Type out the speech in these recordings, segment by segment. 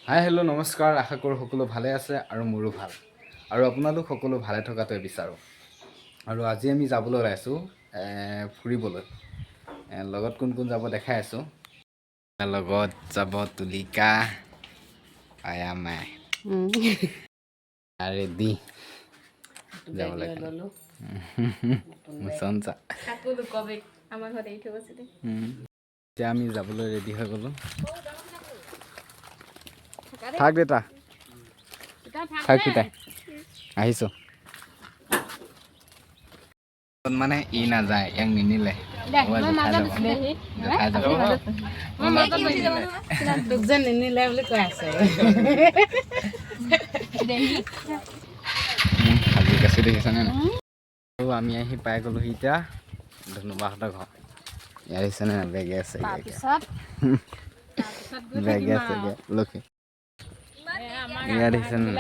Hi hello' নমস্কাৰ, আশা কৰোঁ সকলো ভালে আছে আৰু মোৰো ভাল আৰু আপোনালোক সকলো ভালে থকাটোৱে বিচাৰোঁ। আৰু আজি আমি যাবলৈ ওলাইছোঁ ফুৰিবলৈ। লগত কোন কোন যাব দেখাই আছোঁ। লগত যাব তুলিকা, আয়ামাই ৰেডি যাবলৈ মুচনচা। এতিয়া আমি যাবলৈ ৰেডি হৈ গ'লোঁ। থাক দেতা, থাক পিতাই, আহিছোঁ। মানে ই নাযায়, ইয়াক নিনিলে তোক যে নিনিলে বুলি কৈ আছে। ভাজি কাচি দেখিছানে নাই? আৰু আমি আহি পাই গ'লোহি এতিয়া ধুনুবাহঁতৰ ঘৰ। ইয়াত আহিছেনে নাই? বেগে আছে বেগে আছেগে লক্ষী ইয়াত আহিছে নে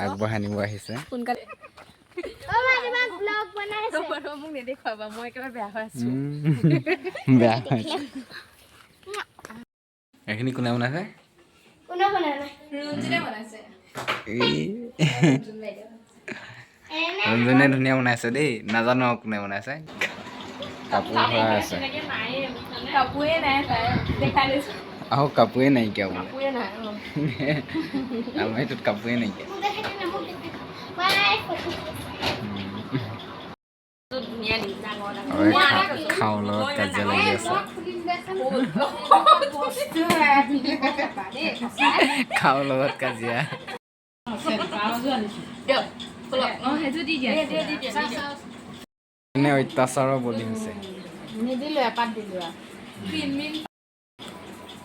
আগবঢ়াই নিব আহিছে। বেয়া এইখিনি কোনে বনাইছে? ৰঞ্জনে ধুনীয়া বনাইছে দেই, নাজানো আৰু কোনে বনাইছে। কাপোৰ ভৰাই আছে আৰু কাপোৰে নাইকিয়া বোলে। আমাৰ এইটোত কাপোৰে নাইকিয়া। খাওঁ লগত কাজিয়া লাগি আছে। খাওঁ লগত কাজিয়া। এনে অত্যাচাৰৰ বলি হৈছে।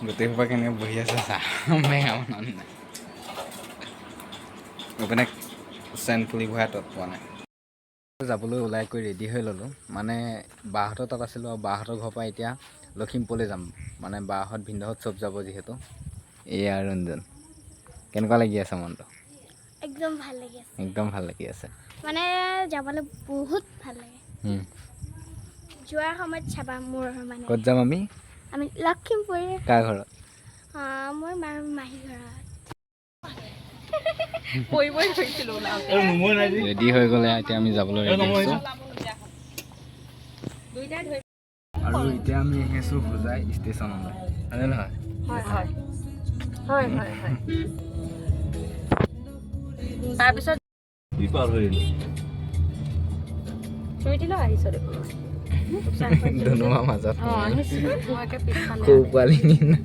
গোটেই সোপা কেনেকৈ বহি আছে চা, মেঙা মানুহ নাই। এইপিনে চেন ফুলি ভৰাই তত পোৱা নাই। যাবলৈ ওলাই কৰি ৰেডি হৈ ল'লোঁ। মানে বাহঁতৰ তাত আছিলোঁ আৰু বাহঁতৰ ঘৰৰ পৰা এতিয়া লখিমপুৰলৈ যাম। মানে বাহঁত ভিনদেউহঁত চব যাব যিহেতু। এয়া ৰঞ্জন, কেনেকুৱা লাগি আছে মনটো? একদম ভাল লাগি আছে। একদম ভাল লাগি আছে। মানে যাবলৈ বহুত ভাল লাগে। যোৱাৰ সময়ত চাবা মোৰ মানে। ক'ত যাম আমি? আমি লখিমপুৰ। কাৰ ঘৰত? মোৰ মাহী ঘৰত। ৰেডি হৈ গ'লে এতিয়া আমি যাবলৈ ৰেডি হৈছোঁ। আৰু এতিয়া আমি আহি আছোঁ হোজাই ষ্টেচনলৈ, হয়নে নহয়? তাৰপিছত ধুনুৱাৰ মাজত সৰু পোৱালি নিচিনা।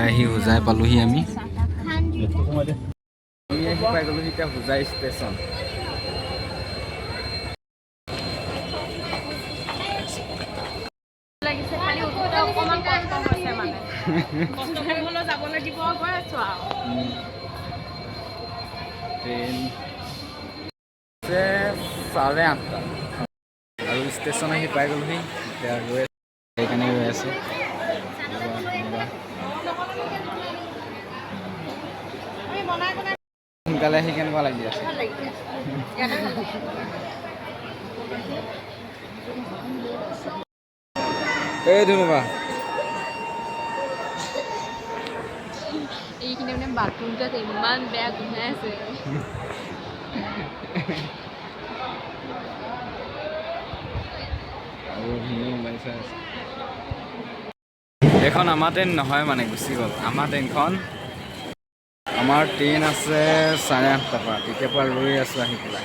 আহি হোজাই পালোহি আমি। আহি পাই গ'লোহি এতিয়া হোজাই ষ্টেচন। ট্ৰেইন 8:30 আৰু ষ্টেচন আহি পাই গ'লোহি। এতিয়া ৰৈ সেইকাৰণে ৰৈ আছোঁ। সোনকালে আহি কেনেকুৱা লাগি আছে? এই ধুনুবা এইখিনি মানে বাথৰুমটোত ইমান বেয়া গোন্ধাই আছে। এইখন আমাৰ ট্ৰেইন নহয়, মানে গুচি গ'ল। আমাৰ ট্ৰেইনখন, আমাৰ ট্ৰেইন আছে 8:30 পৰা। তেতিয়াৰ পৰা ৰৈ আছোঁ আহি পেলাই।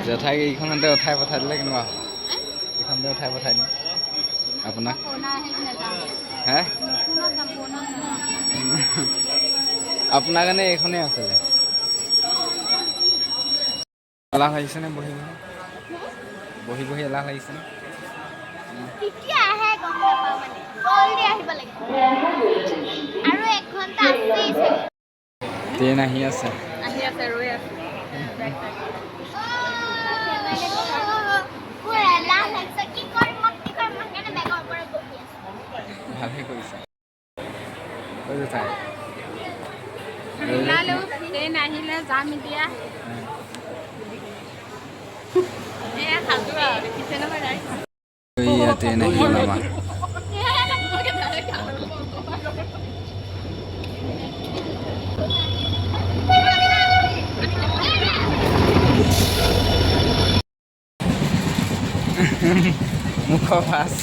জেঠাইক এইখনতে উঠাই পঠাই দিলে কেনেকুৱা হ'ব? এইখনতে উঠাই পঠাই দিম আপোনাক। হে আপোনাৰ কাৰণে এইখনেই আছিলে। এলাহ লাগিছেনে বহি বহি বহি এলাহ লাগিছেনে? ট্ৰেইন আহি আছে, ৰৈ আছে। ভালহে কৰিছে। ট্ৰেইন আহিলে যাম এতিয়া। ট্ৰেইন আহি গ'ল আমাৰ। বাছ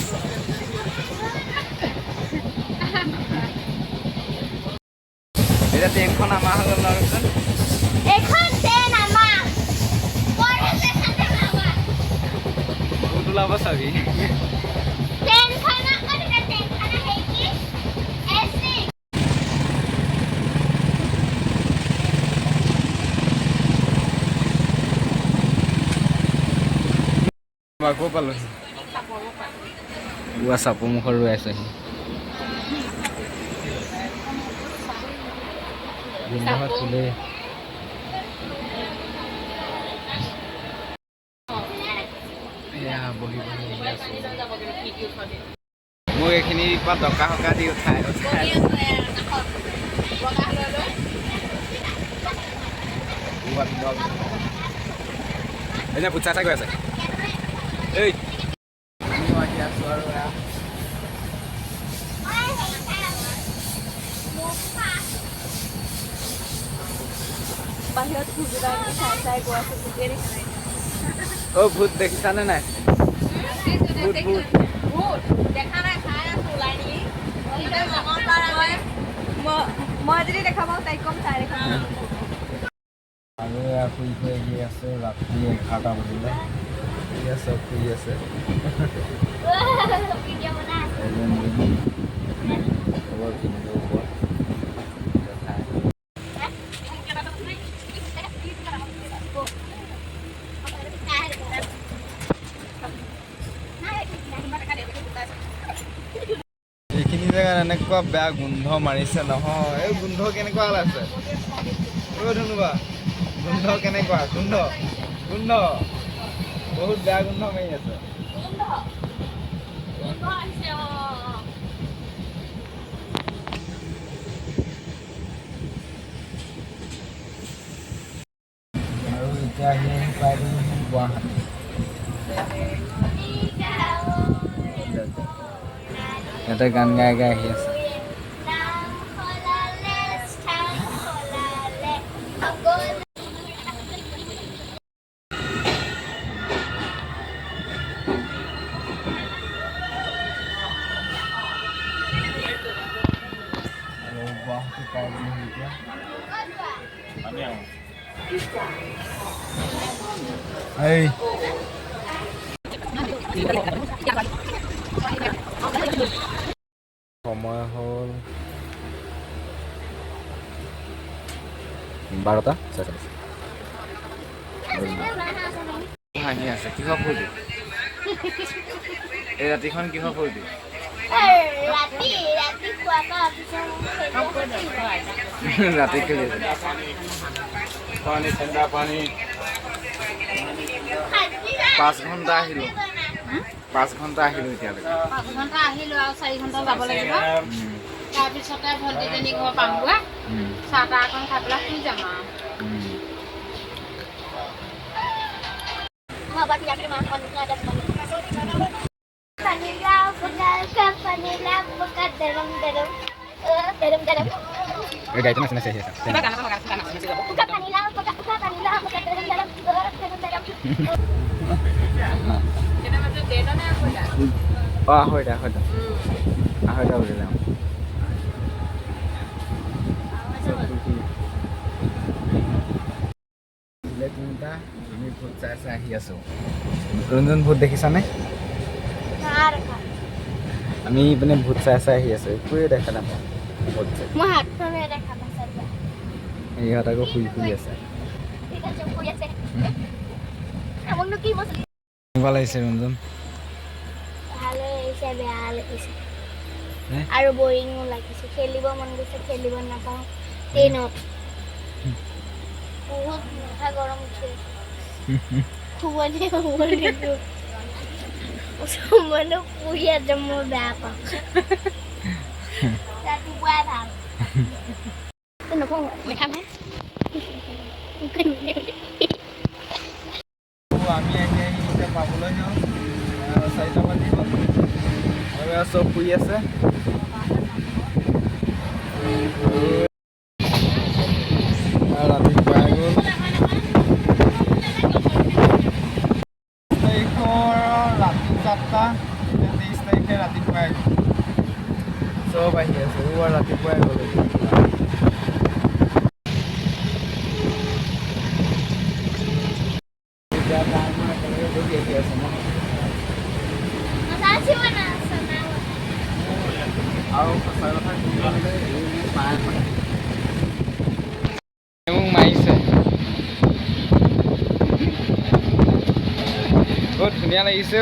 এতিয়া ট্ৰেইনখন আমাৰ হৈ গ'ল তাৰপিছত এখন ট্ৰেইন আমাৰ পৰতে থাকে আমাৰ বহুত ওলাব চাবি ট্ৰেইনখন আকৌ ট্ৰেইনখন হেৰি কি এচি আকৌ পালোহি পুৱা চাপৰ মুখত ৰৈ আছেহি ফুলে মোক এইখিনি পৰা টকা সকা দি উঠাই এনে ফুটছা চাই গৈ আছে এই আহি আছো আৰু বাহিৰত খুজুৰা চাই চাই গৈ আছে বুজিয়ে দেখা নাই অ ভূত দেখিছানে নাই ভূত ভূত ভূত দেখা নাই চাই আছো ওলাই নেকি মই যদি দেখা পাওঁ তাইক কম চাই দেখা আৰু শুই শুই আহি আছে ৰাতি 11টা বাজিলে চব শুই আছে ভিডিঅ' বনাই আছে এইখিনি জেগাত এনেকুৱা বেয়া গোন্ধ মাৰিছে নহয় এই গোন্ধ কেনেকুৱা ওলাইছে ধুনুবা গোন্ধ কেনেকুৱা গোন্ধ গোন্ধ বহুত বেয়া গোন্ধ মাৰি আছে আৰু এতিয়া আহি পাই গ'লোহি গুৱাহাটী ইয়াতে গান গাই গাই আহি আছে গুৱাহাটী পাই গ'লোহি এতিয়া এই সময় হ'ল 12টা হাঁহি আছে কিহৰ ফূৰ্তি এই ৰাতিখন কিহৰ ফূৰ্তি ৰাতি খেলি পানী ঠাণ্ডা পানী 5 ঘণ্টা আহিলোঁ 5 ঘণ্টা আহিলোঁ এতিয়ালৈকে 5 ঘণ্টা আহিলোঁ আৰু 4 ঘণ্টা যাব লাগিব তাৰপিছতে ভণ্টিজনী ঘৰ পামগৈ চাহ তাহ অকণ খাই পেলাই শুই যাম আৰু এই গাড়ীটো নাচিনা চাই আছে আঢ়ৈটা বজিলে আমি ভূত চাই চাই আহি আছো ৰঞ্জন ভূত দেখিছানে আমি মানে ভূত চাই চাই আহি আছো একোৱে দেখা নাপাওঁ ভূত চাই মই হাতখনে দেখা পাইছোঁ ইহঁত আকৌ শুই শুই আছে ঠিক আছে শুই আছে আমাকনো কি বস্তু কেনেকুৱা লাগিছে ৰঞ্জন ভালে লাগিছে বেয়া লাগিছে আৰু বৰিঙো লাগিছে খেলিব মন গৈছে খেলিব নাপাওঁ ট্ৰেইনত বহুত মাথা গৰম উঠি আছে শুবনি মানে শুই আছে মই বেয়া পাওঁ ৰাতিপুৱাই ভাল নকওঁ নেখামহে আমি আহি আহি এতিয়া পাবলৈ যাওঁ 4টা বাজিব আৰু চব শুই আছে ৰাতি পাই গ'ল ৰাতি 7টা চব আহি আছে ৰাতিপুৱাই গ'লে আৰু সঁচা কথা ক'বলৈ মোক মাৰিছে বহুত ধুনীয়া লাগিছে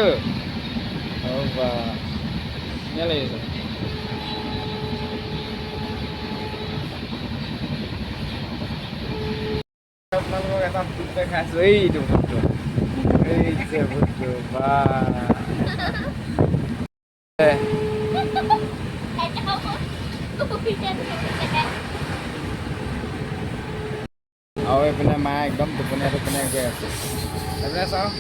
বা ধুনীয়া লাগিছে আপোনালোকক এটা ভূত দেখাইছোঁ এইটো ভূতটো এই যে ভূতটো বা আৰু এইপিনে মায়ে একদম টোপনীয়া টোপনীয়া গৈ আছে এইপিনে চাওঁ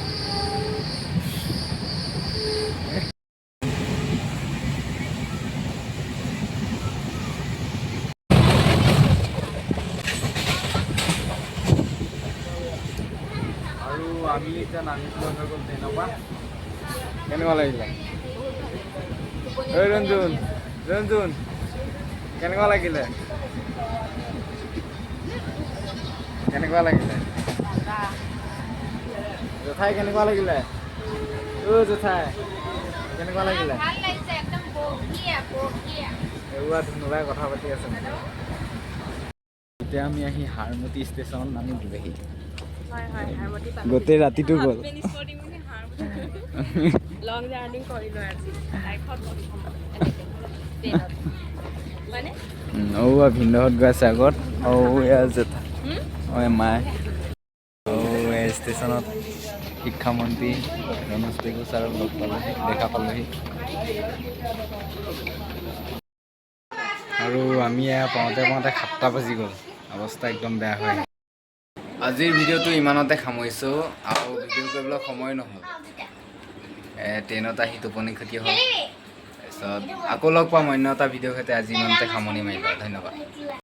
আৰু আমি এতিয়া নামিবলৈ হৈ গ'ল তেনেকুৱা কেনেকুৱা লাগিলে ঐ ৰঞ্জুন ৰঞ্জুন কেনেকুৱা লাগিলে কেনেকুৱা লাগিলে জেঠাই কেনেকুৱা লাগিলে জেঠাই কেনেকুৱা লাগিলে এইবোৰ ধুনুবাই কথা পাতি আছে এতিয়া আমি আহি হাৰমতি ষ্টেচনত নামি দিলেহি গোটেই ৰাতিটো গ'ল লং জাৰ্ণি কৰিলোঁ আজি ভিনদেউহঁত গৈ আছে আগত এয়া জেঠা মায়ে ষ্টেচনত শিক্ষামন্ত্ৰী ৰমেশ পেগু ছাৰক লগ পালোহি দেখা পালোহি আৰু আমি পাওঁতে 7টা বাজি গ'ল অৱস্থা একদম বেয়া হয় আজিৰ ভিডিঅ'টো ইমানতে সামৰিছোঁ আৰু ভিডিঅ' কৰিবলৈ সময় নহ'ল ট্ৰেইনত আহি টোপনি ক্ষতি হ'ল তাৰপিছত আকৌ লগ পাম অন্য এটা ভিডিঅ'ৰ সৈতে আজি ইমানতে সামৰণি মাৰিলোঁ ধন্যবাদ